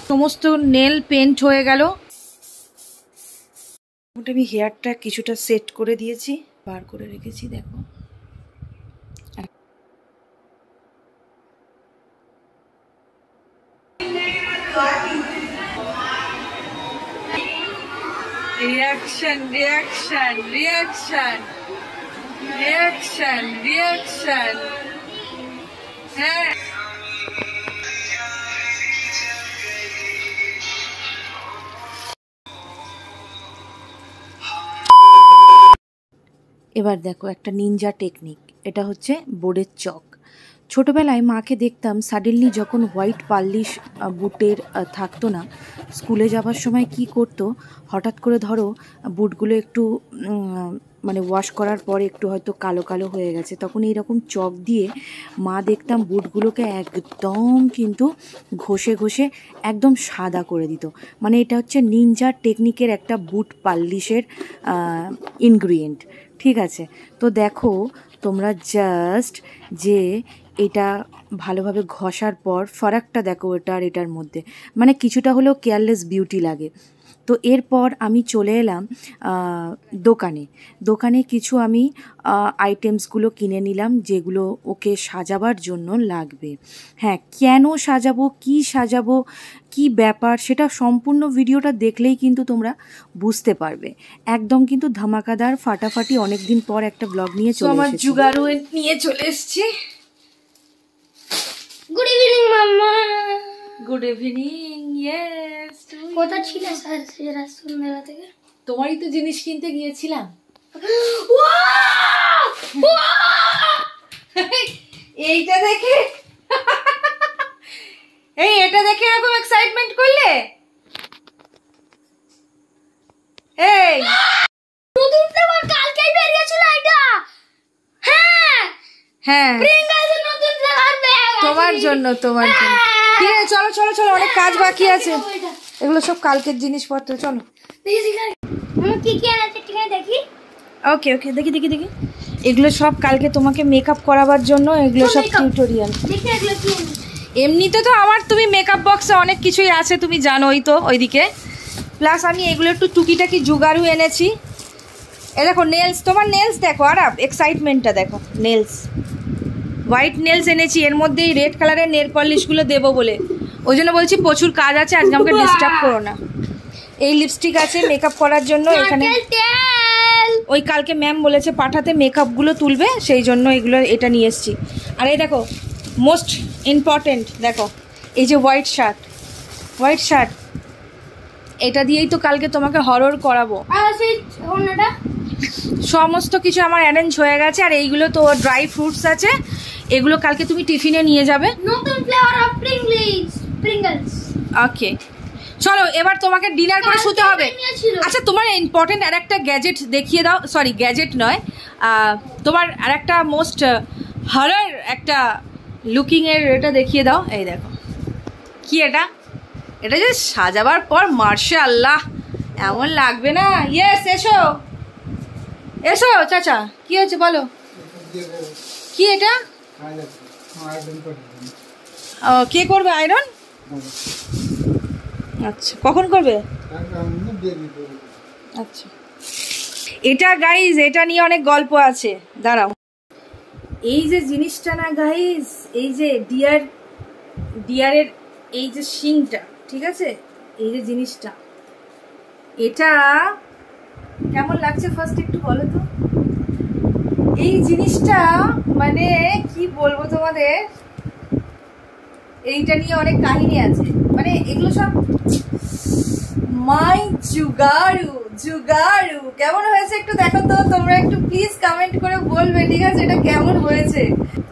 সমস্ত nail paint হয়ে গেল। আমি হেয়ারটা কিছুটা সেট করে দিয়েছি, বার করে রেখেছি দেখো। Reaction reaction reaction reaction reaction. হ্যাঁ এবার দেখো একটা নিনজা টেকনিক, এটা হচ্ছে বোর্ডের চক। ছোটোবেলায় মাকে দেখতাম সাডেনলি যখন হোয়াইট পার্লিশ বুটের থাকতো না, স্কুলে যাবার সময় কি করতো, হঠাৎ করে ধরো বুটগুলো একটু মানে ওয়াশ করার পরে একটু হয়তো কালো কালো হয়ে গেছে, তখন এইরকম চক দিয়ে মা দেখতাম বুটগুলোকে একদম কিন্তু ঘষে ঘষে একদম সাদা করে দিত। মানে এটা হচ্ছে নিনজা টেকনিকের একটা বুট পার্লিশের ইনগ্রিডিয়েন্ট, ঠিক আছে? তো দেখো তোমরা জাস্ট যে এটা ভালোভাবে ঘষার পর ফারাকটা দেখো এটা আর এটার মধ্যে, মানে কিছুটা হলেও কেয়ারলেস বিউটি লাগে। তো এরপর আমি চলে এলাম দোকানে কিছু আমি আইটেমসগুলো কিনে নিলাম যেগুলো ওকে সাজাবার জন্য লাগবে। হ্যাঁ, কেন সাজাবো, কি ব্যাপার, সেটা সম্পূর্ণ ভিডিওটা দেখলেই কিন্তু তোমরা বুঝতে পারবে। একদম কিন্তু ধামাকাদার ফাটাফাটি অনেক দিন পর একটা ব্লগ নিয়ে চলে এসেছি। আমার জুগাড়ু নিয়ে চলে এসেছি। গুড ইভিনিং মাম্মা। Good evening. ইয়েস, কোথা ছিলে স্যার সেরা সন্ধ্যা থেকে? তোমারই তো জিনিস কিনতে গিয়েছিলাম। এইটা দেখে এটা দেখে এরকম এক্সাইটমেন্ট করলে? এই নতুন ফ্লেভার কালকেই বেরিয়েছিল এটা। হ্যাঁ হ্যাঁ, প্রিঙ্গলস নতুন ফ্লেভার তোমার জন্য। ঠিক আছে, চলো চলো চলো, অনেক কাজ বাকি আছে। এগুলো সব কালকের জিনিসপত্র, চলো। কি কি আছে ঠিক আছে দেখি। ওকে ওকে, দেখি। এগুলো সব কালকে তোমাকে মেকআপ করাবার জন্য, এগুলো সব টিউটোরিয়াল। দেখি এগুলো কি। এমনিতে তো আমার তুমি মেকআপ বক্সে অনেক কিছুই আছে, তুমি জানোই তো ওইদিকে। প্লাস আমি এগুলো একটু টুকিটাকি জুগাড়ু এনেছি। এ দেখো নেলস, তোমার নেলস দেখো, আর এক্সাইটমেন্টটা দেখো। নেলস, হোয়াইট নেলস এনেছি, এর মধ্যেই রেড কালারের নেল পলিশগুলো দেবো বলে, ওই জন্য বলছি প্রচুর কাজ আছে আজকে, আমাকে ডিস্টার্ব করো না। এই লিপস্টিক আছে মেকআপ করার জন্য, এখানে ওই কালকে ম্যাম বলেছে পাঠাতে মেকআপগুলো তুলবে, সেই জন্য এটা নিয়ে এসেছি। আর এই দেখো মোস্ট ইম্পর্টেন্ট, দেখো এই যে হোয়াইট শার্ট, এটা দিয়েই তো কালকে তোমাকে হরর করাবো। সমস্ত কিছু আমার অ্যারেঞ্জ হয়ে গেছে। আর এইগুলো তো ড্রাই ফ্রুটস আছে, এগুলো কালকে তুমি টিফিনে নিয়ে যাবে। নতুন ফ্লেভার অফ প্রিঙ্গলস। ওকে চলো, এবার তোমাকে ডিনার করে শুতে হবে। আচ্ছা, তোমার ইম্পর্টেন্ট আর একটা গ্যাজেট দেখিয়ে দাও। সরি, গ্যাজেট নয়, তোমার আর একটা মোস্ট হরর একটা লুকিং এর এটা দেখিয়ে দাও। এই দেখো, কি এটা যে সাজাবার পর মার্শাল্লাহ এমন লাগবে না। ইয়েস, এসো চাচা, কি হয়েছে বলো? কি এটা? কে করবে আয়রন? আচ্ছা, কখন করবে? আচ্ছা, এটা গাইজ, এটা নিয়ে অনেক গল্প আছে, দাঁড়াও। এই যে জিনিসটা না গাইজ, এই যে ডিয়ারের এই যে শিংটা, ঠিক আছে, এই যে জিনিসটা, এটা কেমন লাগছে ফার্স্ট একটু বলো তো। এই জিনিসটা মানে কি বলবো তোমাদের, এইটা নিয়ে অনেক কাহিনী আছে। মানে এগুলো সব মাই জুগাড়ু কেমন হয়েছে একটু দেখো তো তোমরা, একটু প্লিজ কমেন্ট করে বলবে, ঠিক আছে, এটা কেমন হয়েছে।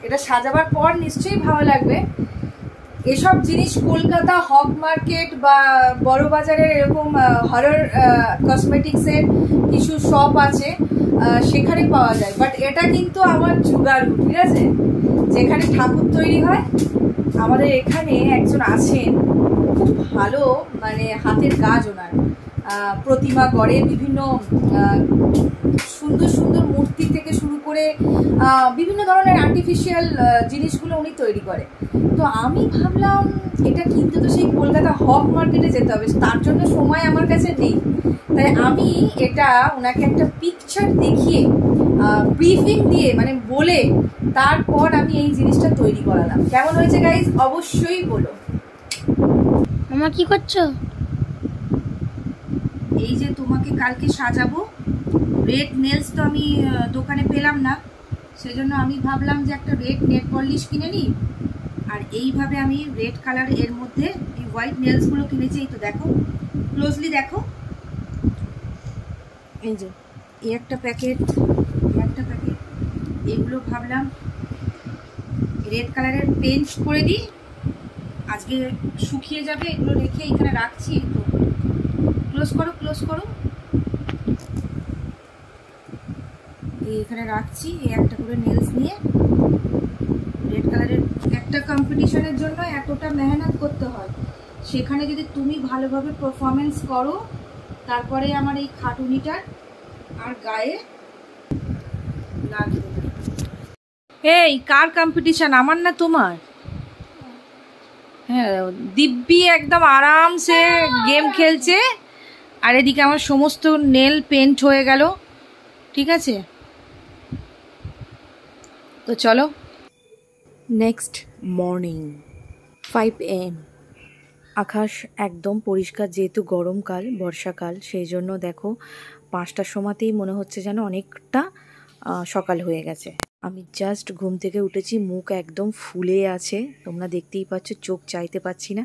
এটা সাজাবার পর নিশ্চয়ই ভালো লাগবে। এসব জিনিস কলকাতা হক মার্কেট বা বড় বাজারের এরকম হরর কসমেটিক্সের কিছু শপ আছে, সেখানে পাওয়া যায়। বাট এটা কিন্তু আমার জুগাড়ু, ঠিক আছে, যেখানে ঠাকুর তৈরি হয়। আমাদের এখানে একজন আছেন, খুব ভালো মানে হাতের কাজ ওনার, প্রতিমা করে, বিভিন্ন সুন্দর সুন্দর মূর্তি থেকে শুরু করে বিভিন্ন ধরনের আর্টিফিশিয়াল জিনিসগুলো উনি তৈরি করে। তো আমি ভাবলাম এটা কিনতে তো সেই কলকাতা হক মার্কেটে যেতে হবে, তার জন্য সময় আমার কাছে নেই। তাই আমি এটা ওনাকে একটা পিকচার দেখিয়ে ব্রিফিং দিয়ে মানে বলে তারপর আমি এই জিনিসটা তৈরি করালাম। কেমন হয়েছে গাইজ অবশ্যই বলো। মামা কি করছো? এই যে তোমাকে কালকে সাজাবো, রেড নেলস তো আমি দোকানে পেলাম না, সেজন্য আমি ভাবলাম যে একটা রেড নেল পলিশ কিনে নিই। আর এইভাবে আমি রেড কালার এর মধ্যে এই হোয়াইট নেলসগুলো কিনেছি। এই তো দেখো, ক্লোজলি দেখো, এই যে এই একটা প্যাকেট, এগুলো ভাবলাম রেড কালারের পেন্ট করে দিই, আজকে শুকিয়ে যাবে, এগুলো রেখে এখানে রাখছি। তো ক্লোজ করো, এই এখানে রাখছি। এই একটা করে নেলস নিয়ে রেড কালারের একটা কম্পিটিশনের জন্য এতটা মেহনত করতে হয়, সেখানে যদি তুমি ভালোভাবে পারফরমেন্স করো তারপরে আমার এই খাটুনিটার আর গায়ে লাগবে। এই কার কম্পিটিশন, আমার না তোমার? হ্যাঁ, দিব্যি একদম আরামসে গেম খেলছে, আর এদিকে আমার সমস্ত নেল পেন্ট হয়ে গেল। ঠিক আছে, তো চলো। নেক্সট মর্নিং 5 AM, আকাশ একদম পরিষ্কার, যেহেতু গরমকাল বর্ষাকাল সেই জন্য দেখো 5টার সময়তেই মনে হচ্ছে যেন অনেকটা সকাল হয়ে গেছে। আমি জাস্ট ঘুম থেকে উঠেছি, মুখ একদম ফুলে আছে, তোমরা দেখতেই পাচ্ছ, চোখ চাইতে পাচ্ছি না,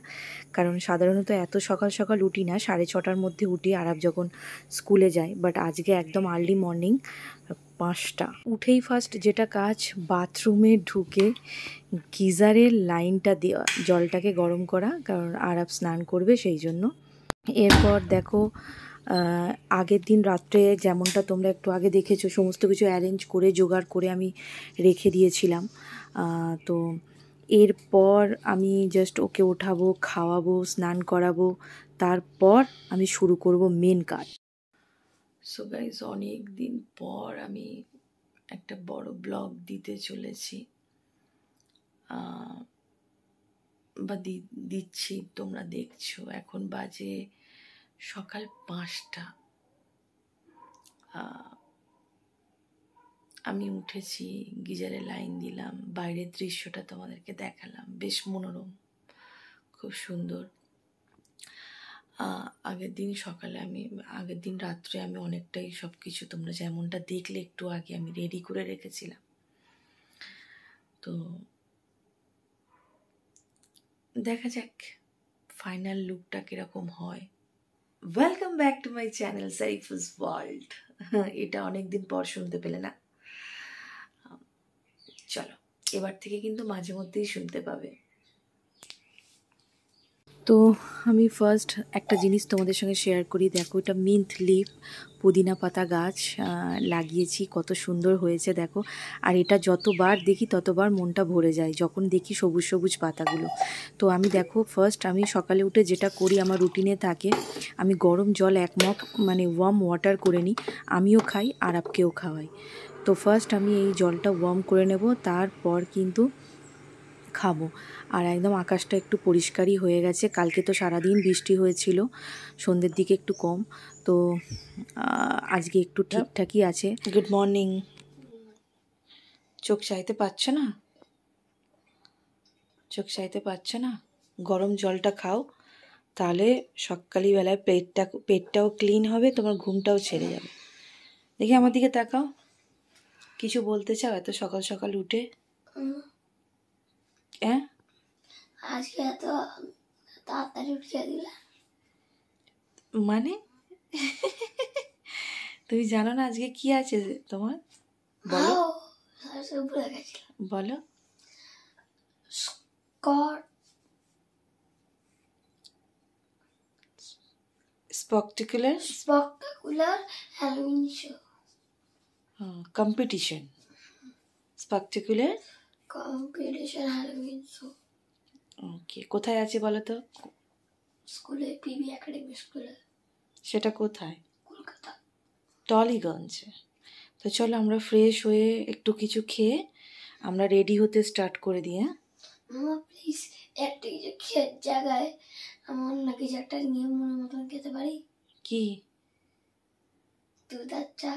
কারণ সাধারণত এত সকাল সকাল উঠি না, 6:30টার মধ্যে উঠি আরাব যখন স্কুলে যায়, বাট আজকে একদম আর্লি মর্নিং 5টা। উঠেই ফার্স্ট যেটা কাজ, বাথরুমে ঢুকে গিজারের লাইনটা দেওয়া, জলটাকে গরম করা, কারণ আরাব স্নান করবে সেই জন্য। এরপর দেখো আগের দিন রাত্রে যেমনটা তোমরা একটু আগে দেখেছো, সমস্ত কিছু অ্যারেঞ্জ করে জোগাড় করে আমি রেখে দিয়েছিলাম। তো এরপর আমি জাস্ট ওকে ওঠাবো, খাওয়াবো, স্নান করাবো, তারপর আমি শুরু করব মেন কাজ। সো গাইজ, অনেক দিন পর আমি একটা বড় ব্লগ দিতে চলেছি, বা দিচ্ছি, তোমরা দেখছো। এখন বাজে সকাল 5টা, আমি উঠেছি, গিজারে লাইন দিলাম, বাইরের দৃশ্যটা তোমাদেরকে দেখালাম, বেশ মনোরম, খুব সুন্দর। আগের দিন রাত্রে আমি অনেকটাই সব কিছু তোমরা যেমনটা দেখলে একটু আগে আমি রেডি করে রেখেছিলাম। তো দেখা যাক ফাইনাল লুকটা কিরকম হয়। Welcome back to my channel Saifus world. এটা অনেকদিন পর শুনতে পেলে না? চলো, এবার থেকে কিন্তু মাঝে মধ্যেই শুনতে পাবে। তো আমি ফার্স্ট একটা জিনিস তোমাদের সঙ্গে শেয়ার করি। দেখো, এটা মিন্ট লিফ পুদিনা পাতা গাছ লাগিয়েছি, কত সুন্দর হয়েছে দেখো। আর এটা যতবার দেখি ততবার মনটা ভরে যায় যখন দেখি সবুজ সবুজ পাতাগুলো। তো আমি দেখো, ফার্স্ট আমি সকালে উঠে যেটা করি, আমার রুটিনে থাকে, আমি গরম জল 1 মগ মানে ওয়ার্ম ওয়াটার করে নিই, আমিও খাই, আরাবকেও খাওয়াই। তো ফার্স্ট আমি এই জলটা ওয়ার্ম করে নেব, তারপর কিন্তু খাবো। আর একদম আকাশটা একটু পরিষ্কারই হয়ে গেছে, কালকে তো সারাদিন বৃষ্টি হয়েছিল, সন্ধ্যের দিকে একটু কম, তো আজকে একটু ঠিকঠাকই আছে। Good morning. চোখ চাইতে পারছো না? গরম জলটা খাও, তাহলে সকালবেলায় পেটটাও ক্লিন হবে, তোমার ঘুমটাও ছেড়ে যাবে। দেখি আমার দিকে তাকাও, কিছু বলতে চাও এত সকাল সকাল উঠে? হ্যাঁ, আজকে এত তাড়াতাড়ি উঠে দিলা মানে তুমি জানো না আজকে কি আছে তোমার? বলো বলো। Spectacular Halloween show competition, spectacular competition Halloween show. Okay, কোথায় আছে বলো তো? স্কুলে, পিবি একাডেমি স্কুলে। সেটা কোথায়? কলকাতা। টলিগঞ্জে। তো চলো আমরা ফ্রেশ হয়ে একটু কিছু খেয়ে আমরা রেডি হতে স্টার্ট করে দিই। হ্যাঁ মামা প্লিজ একটা কিছু খেয়ে জায়গায় আমার না কিছু একটা নিয়ে মনের মতন খেতে পারি। কি? দুধ আর চা।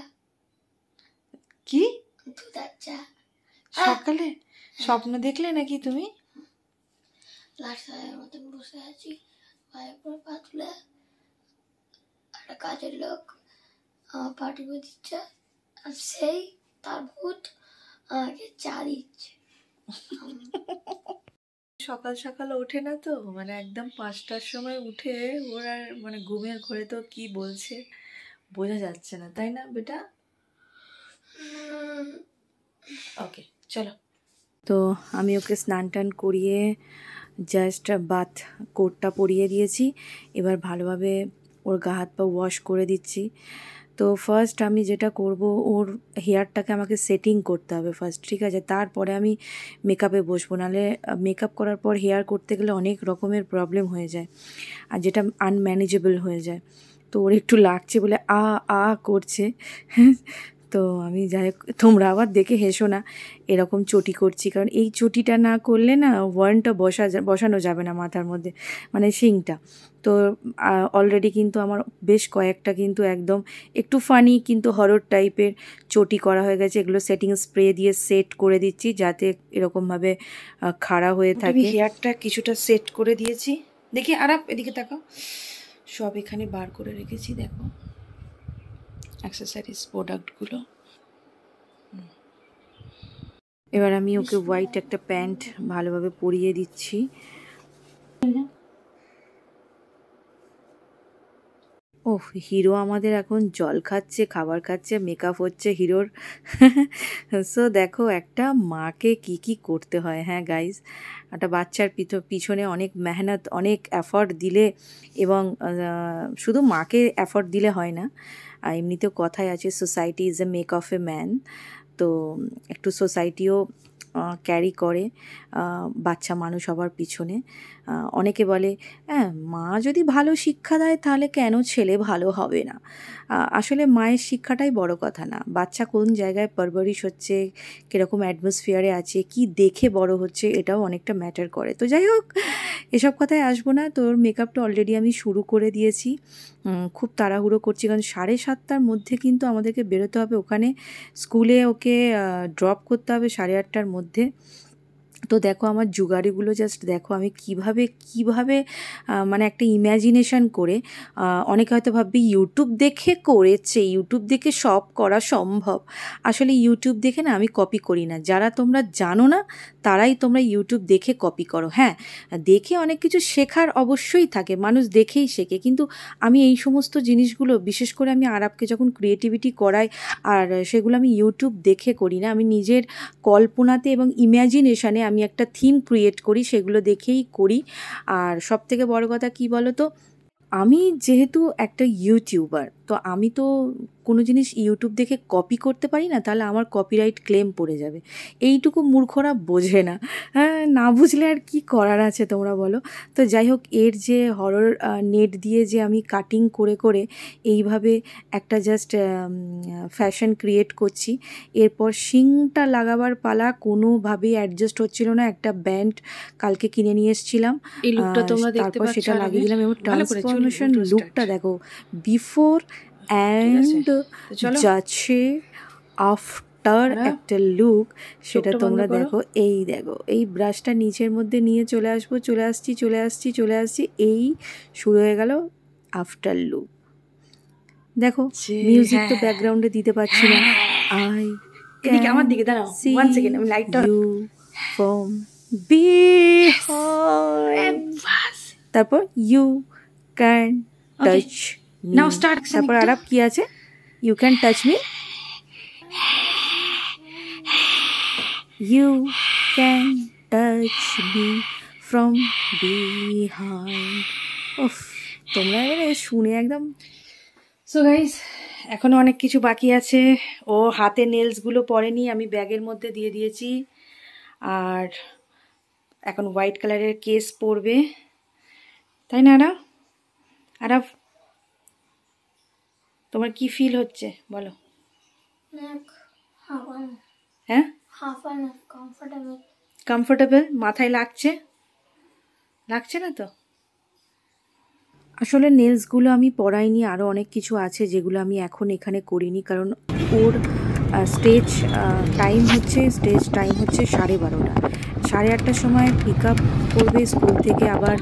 কি? দুধ আর চা। সকালে স্বপ্ন দেখলে নাকি তুমি? লাস্টের মতন বসে আছি, পায়ের পর পা তুলে, একটা কাজের লোক আমার পা টিপে দিচ্ছে, আর সেই তার ভূত আমাকে চা দিচ্ছে। সকাল সকাল ওঠে না তো, মানে একদম 5টার সময় উঠে ওর আর মানে ঘুমের ঘরে তো কি বলছে বোঝা যাচ্ছে না, তাই না বেটা? ওকে চলো। তো আমি ওকে স্নান টান করিয়ে জাস্ট বাথ কোটটা পরিয়ে দিয়েছি। এবার ভালোভাবে ওর গা হাত পা ওয়াশ করে দিচ্ছি। তো ফার্স্ট আমি যেটা করব, ওর হেয়ারটাকে আমাকে সেটিং করতে হবে ফার্স্ট, ঠিক আছে? তারপরে আমি মেকআপে বসবো, নাহলে মেকআপ করার পর হেয়ার করতে গেলে অনেক রকমের প্রবলেম হয়ে যায় আর যেটা আনম্যানেজেবল হয়ে যায়। তো ওর একটু লাগছে বলে আ করছে। তো আমি যাই হোক, তোমরা আবার দেখে হেসো না, এরকম চটি করছি, কারণ এই চটিটা না করলে না ওয়ার্নটা বসানো যাবে না মাথার মধ্যে, মানে শিংটা। তো অলরেডি কিন্তু আমার বেশ কয়েকটা কিন্তু একদম একটু ফানি কিন্তু হরর টাইপের চটি করা হয়ে গেছে। এগুলো সেটিং স্প্রে দিয়ে সেট করে দিচ্ছি যাতে এরকমভাবে খাড়া হয়ে থাকে। হেয়ারটা কিছুটা সেট করে দিয়েছি। দেখি আর এদিকে তাকাও, সব এখানে বার করে রেখেছি, দেখো অ্যাক্সেসরিজ প্রোডাক্টগুলো। এবার আমি ওকে হোয়াইট একটা প্যান্ট ভালোভাবে পরিয়ে দিচ্ছি। ওহ, হিরো আমাদের এখন জল খাচ্ছে, খাবার খাচ্ছে, মেকআপ হচ্ছে হিরোর। সো দেখো একটা মাকে কি কি করতে হয়। হ্যাঁ গাইজ, একটা বাচ্চার পিছনে অনেক মেহনত, অনেক এফর্ট দিলে, এবং শুধু মাকে এফর্ট দিলে হয় না, এমনিতেও কথায় আছে society is a make of a man. তো একটু সোসাইটিও ক্যারি করে বাচ্চা মানুষ হবার পিছনে। অনেকে বলে হ্যাঁ, মা যদি ভালো শিক্ষা দেয় তাহলে কেন ছেলে ভালো হবে না? আসলে মায়ের শিক্ষাটাই বড় কথা না, বাচ্চা কোন জায়গায় পারবরিশ হচ্ছে, কীরকম অ্যাটমসফিয়ারে আছে, কি দেখে বড় হচ্ছে, এটাও অনেকটা ম্যাটার করে। তো যাই হোক, এসব কথায় আসবো না। তোর মেকআপটা অলরেডি আমি শুরু করে দিয়েছি, খুব তাড়াহুড়ো করছি, কারণ 7:30টার মধ্যে কিন্তু আমাদেরকে বেরোতে হবে ওখানে স্কুলে, ওকে ড্রপ করতে হবে 8:30টার মধ্যে। তো দেখো আমার জুগারিগুলো জাস্ট দেখো আমি কিভাবে মানে একটা ইম্যাজিনেশন করে, অনেকে হয়তো ভাববে ইউটিউব দেখে করেছে, ইউটিউব দেখে সব করা সম্ভব। আসলে ইউটিউব দেখে না আমি কপি করি না, যারা তোমরা জানো না তারাই তোমরা ইউটিউব দেখে কপি করো। হ্যাঁ, দেখে অনেক কিছু শেখার অবশ্যই থাকে, মানুষ দেখেই শেখে, কিন্তু আমি এই সমস্ত জিনিসগুলো বিশেষ করে আমি আরবকে যখন ক্রিয়েটিভিটি করাই, আর সেগুলো আমি ইউটিউব দেখে করি না, আমি নিজের কল্পনাতে এবং ইম্যাজিনেশানে আমি একটা থিম ক্রিয়েট করি, সেগুলো দেখেই করি। আর সবথেকে বড় কথা কী বলো তো, আমি যেহেতু একটা ইউটিউবার, তো আমি তো কোনো জিনিস ইউটিউব দেখে কপি করতে পারি না, তাহলে আমার কপিরাইট ক্লেম পড়ে যাবে। এইটুকু মূর্খরা বোঝে না। হ্যাঁ, না বুঝলে আর কি করার আছে তোমরা বলো। তো যাই হোক, এর যে হরর নেট দিয়ে যে আমি কাটিং করে করে এইভাবে একটা জাস্ট ফ্যাশন ক্রিয়েট করছি। এরপর শিংটা লাগাবার পালা, কোনোভাবেই অ্যাডজাস্ট হচ্ছিল না। একটা ব্যান্ড কালকে কিনে নিয়ে এসেছিলাম, এই লুকটা তোমরা দেখতে তারপর পাচ্ছ, সেটা আর লাগিয়ে দিলাম, এবং ভালো করে ট্রান্সফরমেশন চুল লুকটা দেখো, বিফোর অ্যান্ড যাচ্ছে আফটার একটা লুক, সেটা তোমরা দেখো। এই দেখো, এই ব্রাশটা নিচের মধ্যে নিয়ে চলে আসছি, এই শুরু হয়ে গেল আফটার লুক। দেখো মিউজিক তো ব্যাকগ্রাউন্ডে দিতে পারছি না। আই এদিকে আমার দিকে দাঁড়াও, 1 সেকেন্ড আমি লাইটটা ইউ ফ্রম বিহাইন্ড, তারপর you can touch me, now start. তারপর আরব কি আছে, you can touch me, you can touch me from behind. ওফ, তোমরা শুনে একদম। সো গাইস, এখনও অনেক কিছু বাকি আছে। ও হাতে নেলসগুলো পরেনি, আমি ব্যাগের মধ্যে দিয়ে দিয়েছি। আর এখন হোয়াইট কালারের কেস পরবে, তাই না? আরব তোমার কি ফিল হচ্ছে বলো? হ্যাঁ, কমফোর্টেবল মাথায় লাগছে না তো? আসলে নেলসগুলো আমি পরাইনি, আরও অনেক কিছু আছে যেগুলো আমি এখন এখানে করিনি, কারণ ওর স্টেজ টাইম হচ্ছে 12:30। 8:30টার সময় পিক আপ করবে স্কুল থেকে, আবার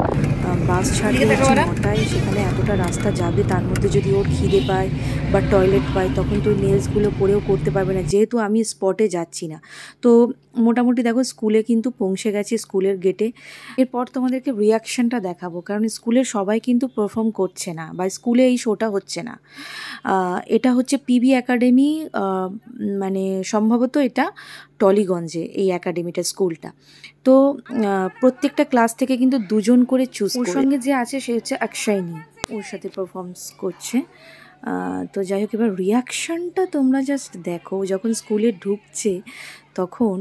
বাস ছাড়বে 9টায়। সেখানে এতটা রাস্তা যাবে, তার মধ্যে যদি ওর খিদে পায় বা টয়লেট পায় তখন তো নেলসগুলো পরেও করতে পারবে না, যেহেতু আমি স্পটে যাচ্ছি না। তো মোটামুটি দেখো স্কুলে কিন্তু পৌঁছে গেছি, স্কুলের গেটে। এরপর তোমাদেরকে রিয়াকশানটা দেখাবো, কারণ স্কুলের সবাই কিন্তু পারফর্ম করছে না, বা স্কুলে এই শোটা হচ্ছে না। এটা হচ্ছে পিবি একাডেমি, মানে সম্ভবত এটা টলিগঞ্জে এই একাডেমিটা, স্কুলটা। তো প্রত্যেকটা ক্লাস থেকে কিন্তু 2 জন করে চুজ করে। ওর সঙ্গে যে আছে সে হচ্ছে অক্ষয়নী, ওর সাথে পারফর্মস করছে। তো যাই হোক, এবার রিয়াকশানটা তোমরা জাস্ট দেখো। যখন স্কুলে ঢুকছে তখন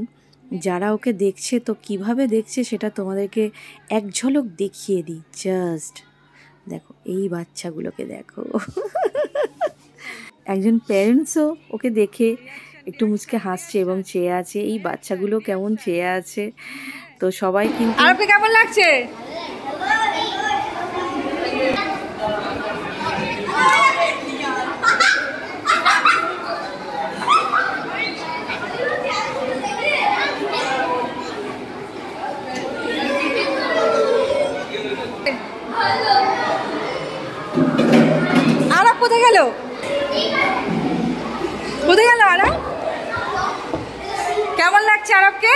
যারা ওকে দেখছে, তো কিভাবে দেখছে সেটা তোমাদেরকে এক ঝলক দেখিয়ে দিই। জাস্ট দেখো, এই বাচ্চাগুলোকে দেখো। একজন প্যারেন্টসও ওকে দেখে একটু মুচকে হাসছে এবং চেয়ে আছে। এই বাচ্চাগুলো কেমন চেয়ে আছে, তো সবাই কিন্তু। আর ওকে কেমন লাগছে? আরব কোথায় গেল? আরব কেমন লাগছে? আরবকে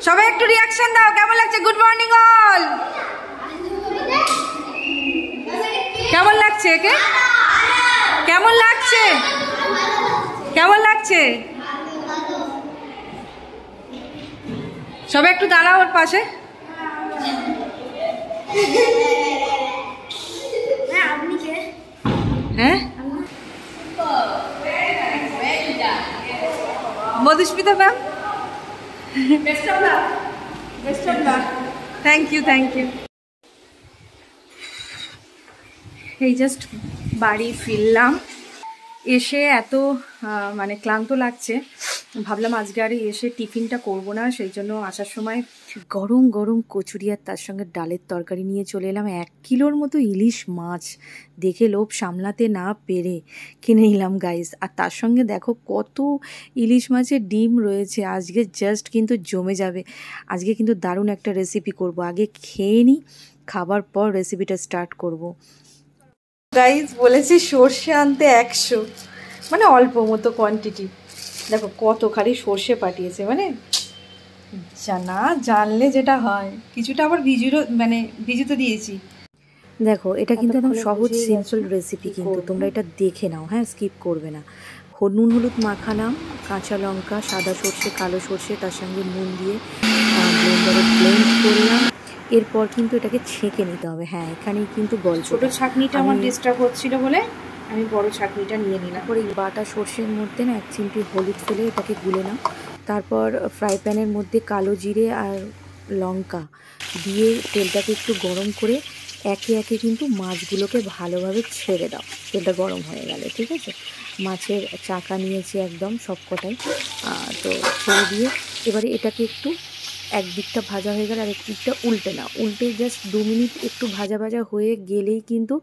সবাই একটু রিয়াকশন দাও, কেমন লাগছে? Good morning all. কেমন লাগছে একে? কেমন লাগছে? সবাই একটু দাঁড়াও ওর পাশে। হ্যাঁ, মধুস্মিতা ম্যাম, থ্যাংক ইউ। এই জাস্ট বাড়ি ফিরলাম, এসে এত মানে ক্লান্ত লাগছে, ভাবলাম আজকে আর এসে টিফিনটা করবো না। সেই জন্য আসার সময় গরম গরম কচুরি আর তার সঙ্গে ডালের তরকারি নিয়ে চলে এলাম। 1 কিলোর মতো ইলিশ মাছ দেখে লোভ সামলাতে না পেরে কিনে নিলাম গাইস। আর তার সঙ্গে দেখো কত ইলিশ মাছের ডিম রয়েছে। আজকে জাস্ট কিন্তু জমে যাবে। আজকে কিন্তু দারুণ একটা রেসিপি করব। আগে খেয়ে নিই, খাবার পর রেসিপিটা স্টার্ট করব। গাইস বলেছি সর্ষে আনতে 100, মানে অল্প মতো কোয়ান্টিটি। দেখো কত খালি সর্ষে পাঠিয়েছে, মানে না জানলে যেটা হয়। কিছুটা আবার ভিজিতে দিয়েছি। দেখো এটা কিন্তু একদম সহজ সিম্পল রেসিপি, কিন্তু তোমরা এটা দেখে নাও, হ্যাঁ, স্কিপ করবে না। নুন হলুদ মাখালাম, কাঁচা লঙ্কা, সাদা সর্ষে, কালো সর্ষে, তার সঙ্গে নুন দিয়ে ব্লেন্ডারে ব্লেন্ড করলাম। এরপর কিন্তু এটাকে ছেঁকে নিতে হবে। হ্যাঁ, এখানেই কিন্তু গল্প। ছোটো ছাঁকনিটা আমার ডিস্টার্ব হচ্ছিল বলে আমি বড় ছাঁকনিটা নিয়ে নিলাম। তারপর এই বাটা সর্ষের মধ্যে না 1 চিমটি হলুদ ফেলে এটাকে গুলে নাও। তারপর ফ্রাই প্যানের মধ্যে কালো জিরে আর লঙ্কা দিয়ে তেলটাকে একটু গরম করে একে একে কিন্তু মাছগুলোকে ভালোভাবে ছেড়ে দাও। তেলটা গরম হয়ে গেলে, ঠিক আছে। মাছের চাকা নিয়েছি একদম সবকটাই, তো ছেড়ে দিয়ে এবারে এটাকে একটু একদিকটা ভাজা হয়ে গেলে আরেক দিকটা উল্টে নাও। উল্টে জাস্ট 2 মিনিট একটু ভাজা ভাজা হয়ে গেলেই কিন্তু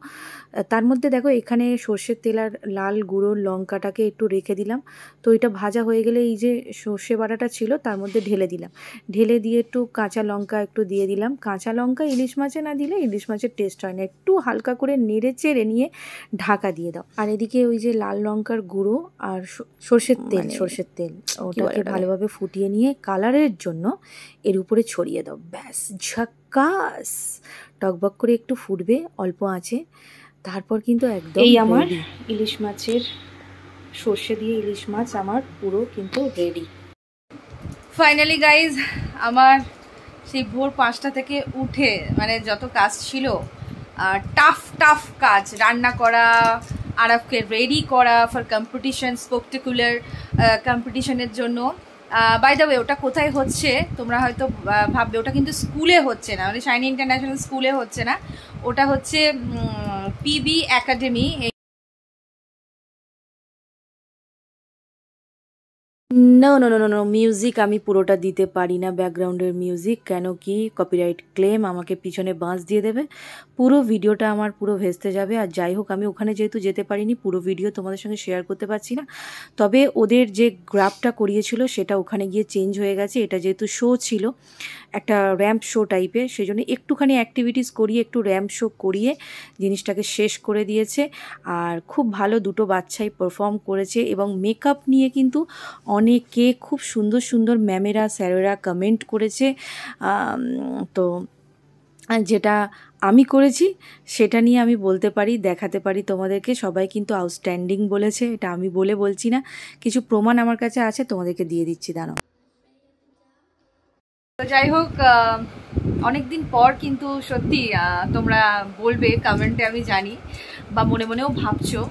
তার মধ্যে দেখো এখানে সর্ষের তেল আর লাল গুঁড়ো লঙ্কাটাকে একটু রেখে দিলাম। তো এটা ভাজা হয়ে গেলে এই যে সর্ষে বাটাটা ছিল তার মধ্যে ঢেলে দিলাম। ঢেলে দিয়ে একটু কাঁচা লঙ্কা একটু দিয়ে দিলাম। কাঁচা লঙ্কা ইলিশ মাছে না দিলে ইলিশ মাছের টেস্ট হয় না। একটু হালকা করে নেড়ে চেড়ে নিয়ে ঢাকা দিয়ে দাও। আর এদিকে ওই যে লাল লঙ্কার গুঁড়ো আর সর্ষের তেল ওটাকে ভালোভাবে ফুটিয়ে নিয়ে কালারের জন্য এর উপরে ছড়িয়ে দাও। ব্যাস, ঝাক্কাস। টকবক করে একটু ফুটবে অল্প আঁচে, তারপর কিন্তু একদম এই আমার ইলিশ মাছের সর্ষে দিয়ে ইলিশ মাছ আমার পুরো কিন্তু রেডি। ফাইনালি গাইজ, আমার সেই ভোর 5টা থেকে উঠে মানে যত কাজ ছিল, টাফ কাজ, রান্না করা, আরবকে রেডি করা ফর কম্পিটিশন, স্পেকটাকুলার কম্পিটিশনের জন্য। বাই দ্য ওয়ে, ওটা কোথায় হচ্ছে তোমরা হয়তো ভাববে, ওটা কিন্তু স্কুলে হচ্ছে না, মানে শাইনি ইন্টারন্যাশনাল স্কুলে হচ্ছে না, ওটা হচ্ছে PB academy. No no no no no, music আমি পুরোটা দিতে পারি না, ব্যাকগ্রাউন্ডের মিউজিক, কেন কি কপিরাইট ক্লেম আমাকে পিছনে বাঁশ দিয়ে দেবে, পুরো ভিডিওটা আমার পুরো ভেস্তে যাবে। আর যাই হোক, আমি ওখানে যেহেতু যেতে পারিনি, পুরো ভিডিও তোমাদের সঙ্গে শেয়ার করতে পারছি না। তবে ওদের যে গ্রাফটা করিয়েছিল সেটা ওখানে গিয়ে চেঞ্জ হয়ে গেছে। এটা যেহেতু শো ছিল, একটা র্যাম্প শো টাইপের, সেই জন্য একটুখানি অ্যাক্টিভিটিস করিয়ে, একটু র্যাম্প শো করিয়ে জিনিসটাকে শেষ করে দিয়েছে। আর খুব ভালো দুটো বাচ্চাই পারফর্ম করেছে, এবং মেকআপ নিয়ে কিন্তু অনেকে খুব সুন্দর সুন্দর ম্যামেরা স্যারেরা কমেন্ট করেছে। তো যেটা আমি করেছি সেটা নিয়ে আমি বলতে পারি, দেখাতে পারি তোমাদেরকে। সবাই কিন্তু আউটস্ট্যান্ডিং বলেছে, এটা আমি বলছি না, কিছু প্রমাণ আমার কাছে আছে, তোমাদেরকে দিয়ে দিচ্ছি, দাঁড়াও। তো যাই হোক, অনেকদিন পর কিন্তু সত্যি তোমরা বলবে কমেন্টে, আমি জানি, বা মনে মনেও ভাবছো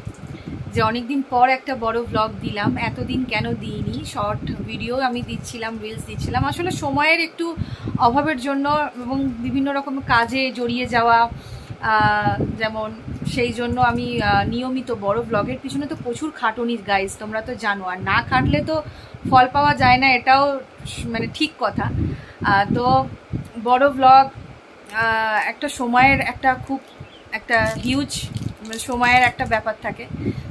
যে অনেকদিন পর একটা বড় ব্লগ দিলাম, এতদিন কেন দিইনি। শর্ট ভিডিও আমি দিচ্ছিলাম, রিলস দিচ্ছিলাম, আসলে সময়ের একটু অভাবের জন্য এবং বিভিন্ন রকম কাজে জড়িয়ে যাওয়া, যেমন সেই জন্য আমি নিয়মিত বড় ব্লগের পিছনে তো প্রচুর খাটুনি গাইজ, তোমরা তো জানো, আর না খাটলে তো ফল পাওয়া যায় না, এটাও মানে ঠিক কথা। তো বড় ব্লগ একটা সময়ের একটা খুব একটা হিউজ সময়ের একটা ব্যাপার থাকে,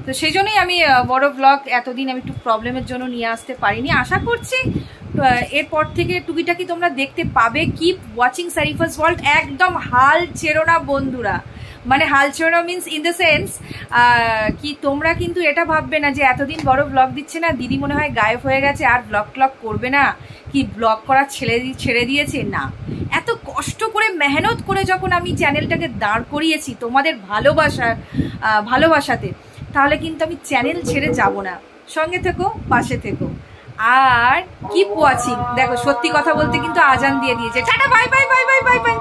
তো সেই জন্যই আমি বড় ব্লগ এতদিন আমি একটু প্রবলেমের জন্য নিয়ে আসতে পারিনি। আশা করছি এরপর থেকে টুকিটাকি তোমরা দেখতে পাবে। কিপ ওয়াচিং সারিফাস ওয়ার্ল্ড, একদম হাল ছেড়ো না বন্ধুরা, মানে হাল ছেড়ো না মিনস ইন দ্য সেন্স কি তোমরা কিন্তু এটা ভাববে না যে এতদিন বড় ব্লগ দিচ্ছে না, দিদি মনে হয় গায়েব হয়ে গেছে, আর ব্লগ ট্লগ করবে না, কি ব্লগ করা ছেড়ে দিয়েছে। না, এত কষ্ট করে মেহনত করে যখন আমি চ্যানেলটাকে দাঁড় করিয়েছি তোমাদের ভালোবাসাতে, তাহলে কিন্তু আমি চ্যানেল ছেড়ে যাব না। সঙ্গে থেকো, পাশে থেকো, আর কিপ ওয়াচিং। দেখো, সত্যি কথা বলতে কিন্তু আজান দিয়ে দিয়েছে। Tata, bye bye bye bye bye bye.